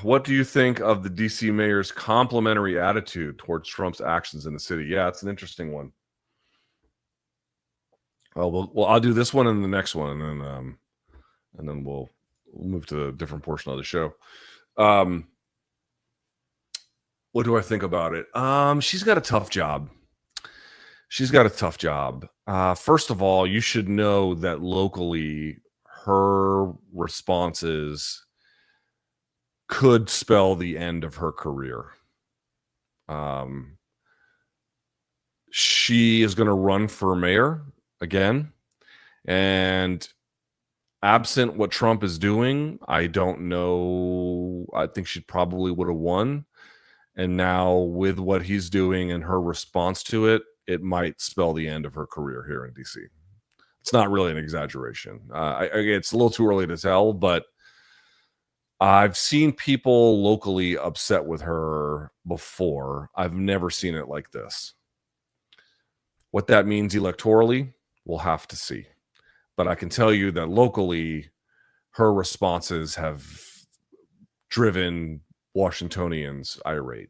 What do you think of the DC mayor's complimentary attitude towards Trump's actions in the city? Yeah, it's an interesting one. Well, I'll do this one and the next one, and then we'll move to a different portion of the show. What do I think about it? She's got a tough job. First of all, you should know that locally, her responses could spell the end of her career. She is going to run for mayor again, and absent what Trump is doing, I don't know. I think she probably would have won. And now with what he's doing and her response to it, it might spell the end of her career here in DC. It's not really an exaggeration. It's a little too early to tell, but I've seen people locally upset with her before. I've never seen it like this. What that means electorally, we'll have to see. But I can tell you that locally, her responses have driven Washingtonians irate.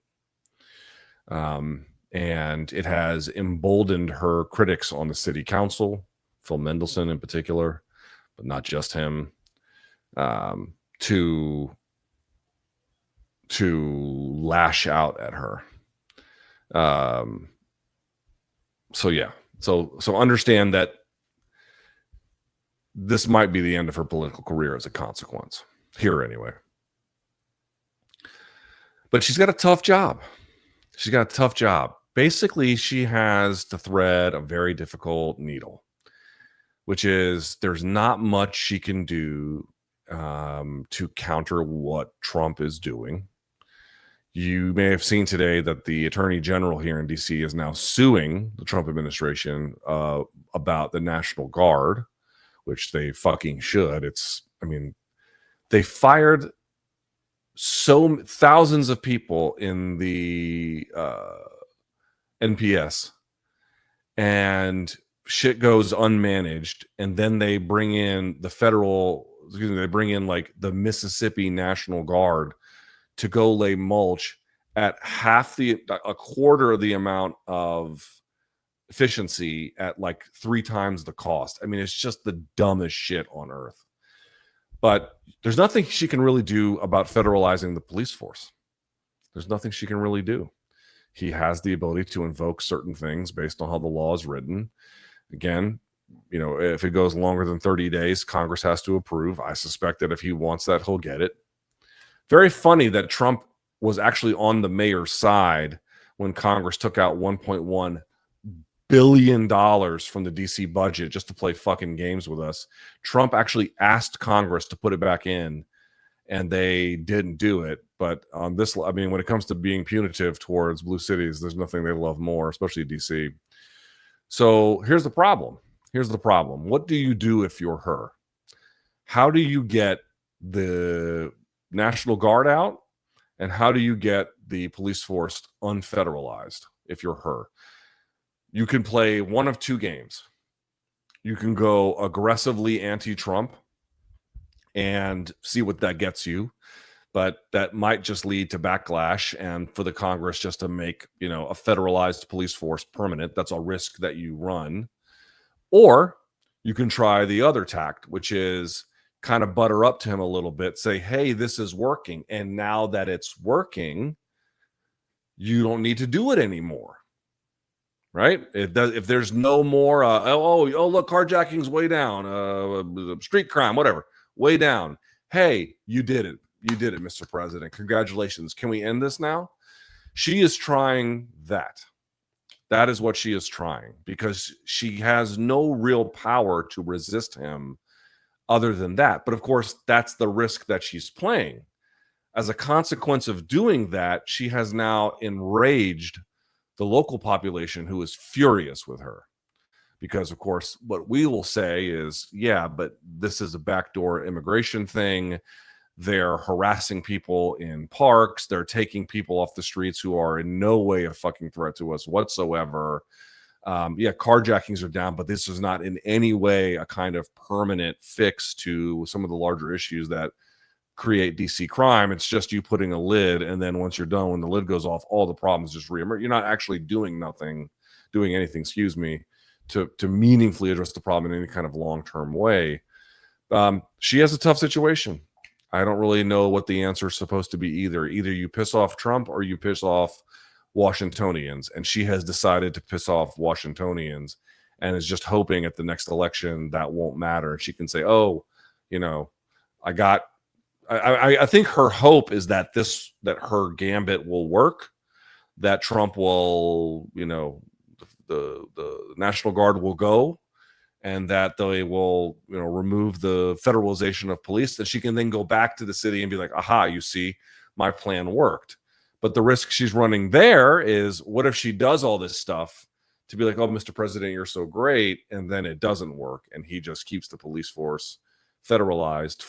And it has emboldened her critics on the city council, Phil Mendelson in particular, but not just him, to lash out at her. So yeah, so understand that this might be the end of her political career as a consequence, here anyway. But she's got a tough job. Basically, she has to thread a very difficult needle, which is there's not much she can do to counter what Trump is doing. You may have seen today that the Attorney General here in DC is now suing the Trump administration about the National Guard, which they fucking should. They fired thousands of people in the NPS, and shit goes unmanaged, and then they bring in like the Mississippi National Guard to go lay mulch at a quarter of the amount of efficiency at like 3 times the cost. It's just the dumbest shit on earth. But there's nothing she can really do about federalizing the police force. There's nothing she can really do. He has the ability to invoke certain things based on how the law is written. Again, if it goes longer than 30 days, Congress has to approve. I suspect that if he wants that, he'll get it. Very funny that Trump was actually on the mayor's side when Congress took out $1.1 billion from the DC budget just to play fucking games with us. Trump actually asked Congress to put it back in, and they didn't do it. But on this, when it comes to being punitive towards blue cities, there's nothing they love more, especially DC. So here's the problem. What do you do if you're her? How do you get the National Guard out? And how do you get the police force unfederalized if you're her? You can play one of two games. You can go aggressively anti-Trump and see what that gets you. But that might just lead to backlash and for the Congress just to make, a federalized police force permanent. That's a risk that you run. Or you can try the other tact, which is kind of butter up to him a little bit, say, hey, this is working. And now that it's working, you don't need to do it anymore. Right? If there's no more, look, carjacking's way down, street crime, whatever, way down. Hey, you did it. You did it, Mr. President. Congratulations. Can we end this now? She is trying that. That is what she is trying, because she has no real power to resist him other than that. But of course, that's the risk that she's playing. As a consequence of doing that, she has now enraged the local population, who is furious with her. Because, of course, what we will say is, yeah, but this is a backdoor immigration thing. They're harassing people in parks. They're taking people off the streets who are in no way a fucking threat to us whatsoever. Carjackings are down, but this is not in any way a kind of permanent fix to some of the larger issues that create DC crime. It's just you putting a lid, and then once you're done, when the lid goes off, all the problems just reemerge. You're not actually doing anything, excuse me, to meaningfully address the problem in any kind of long-term way. She has a tough situation. I don't really know what the answer is supposed to be either. Either you piss off Trump or you piss off Washingtonians, and she has decided to piss off Washingtonians and is just hoping at the next election that won't matter. She can say, oh, I think her hope is that her gambit will work, that Trump will, the National Guard will go, and that they will, remove the federalization of police, that she can then go back to the city and be like, aha, you see, my plan worked. But the risk she's running there is, what if she does all this stuff to be like, oh, Mr. President, you're so great, and then it doesn't work, and he just keeps the police force federalized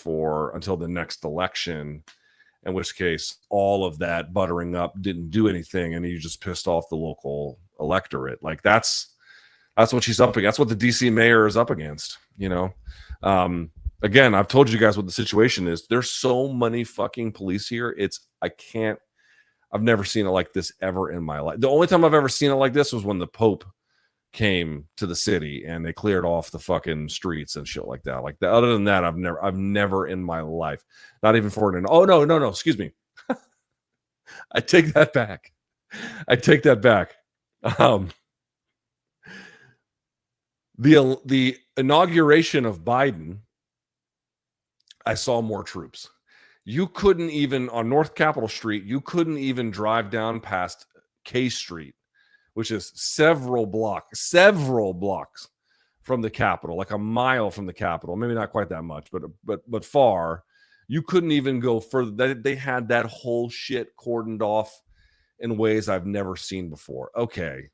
until the next election, in which case all of that buttering up didn't do anything, and you just pissed off the local electorate. Like that's what she's up against. That's what the DC mayor is up against. Again, I've told you guys what the situation is. There's so many fucking police here. I've never seen it like this ever in my life. The only time I've ever seen it like this was when the Pope came to the city and they cleared off the fucking streets and shit like that. Like that. Other than that, I've never in my life, not even for an. Oh no, excuse me. I take that back. The inauguration of Biden, I saw more troops. You couldn't even, on North Capitol Street, you couldn't even drive down past K Street, which is several blocks from the Capitol, like a mile from the Capitol. Maybe not quite that much, but far. You couldn't even go further. They had that whole shit cordoned off in ways I've never seen before. Okay,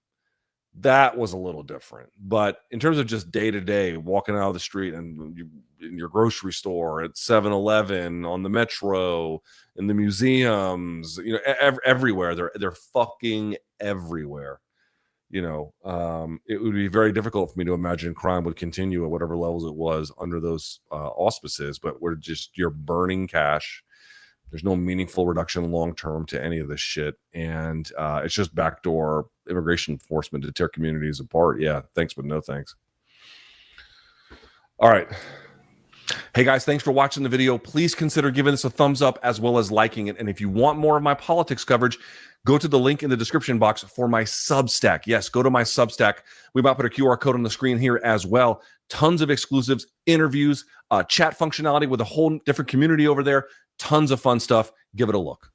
that was a little different. But in terms of just day-to-day, walking out of the street and in your grocery store, at 7-Eleven, on the metro, in the museums, everywhere. They're fucking everywhere. It would be very difficult for me to imagine crime would continue at whatever levels it was under those auspices, but you're burning cash. There's no meaningful reduction long-term to any of this shit. And it's just backdoor immigration enforcement to tear communities apart. Yeah, thanks, but no thanks. All right. Hey guys, thanks for watching the video. Please consider giving this a thumbs up as well as liking it. And if you want more of my politics coverage, go to the link in the description box for my Substack. Yes, go to my Substack. We might put a QR code on the screen here as well. Tons of exclusives, interviews, chat functionality with a whole different community over there. Tons of fun stuff. Give it a look.